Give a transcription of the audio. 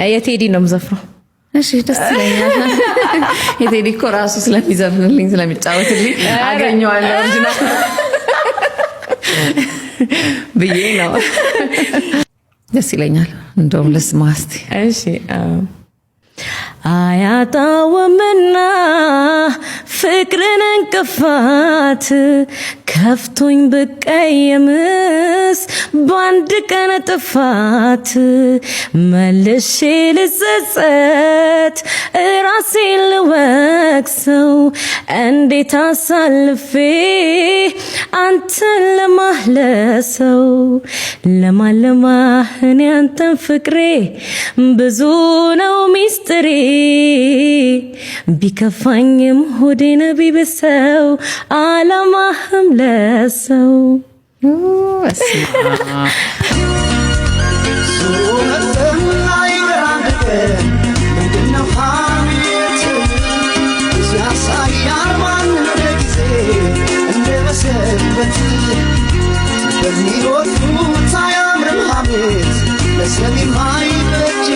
የቴዲ ነው የምዘፍነው። እሺ ደስ ይለኛል። የቴዲ እኮ ራሱ ስለሚዘፍንልኝ ስለሚጫወትልኝ አገኘዋለሁ ኦሪጂናል ብዬ ነው። ደስ ይለኛል። እንደውም ልስማ እስቲ። እሺ አያጣውምና ፍቅርን እንቅፋት ከፍቶኝ ብቀየምስ በአንድ ቀን ጥፋት መልሼ ልጸጸት ራሴን ልወቅሰው እንዴት አሳልፌ አንተን ለማለሰው ለማለማህን ያንተን ፍቅሬ ብዙ ነው ሚስጥሬ ቢከፋኝም ሆዴን ቢብሰው አላማህም ለሰው በሚወዱት አያምርም ሐሜት ለሰሚ ማይበጅ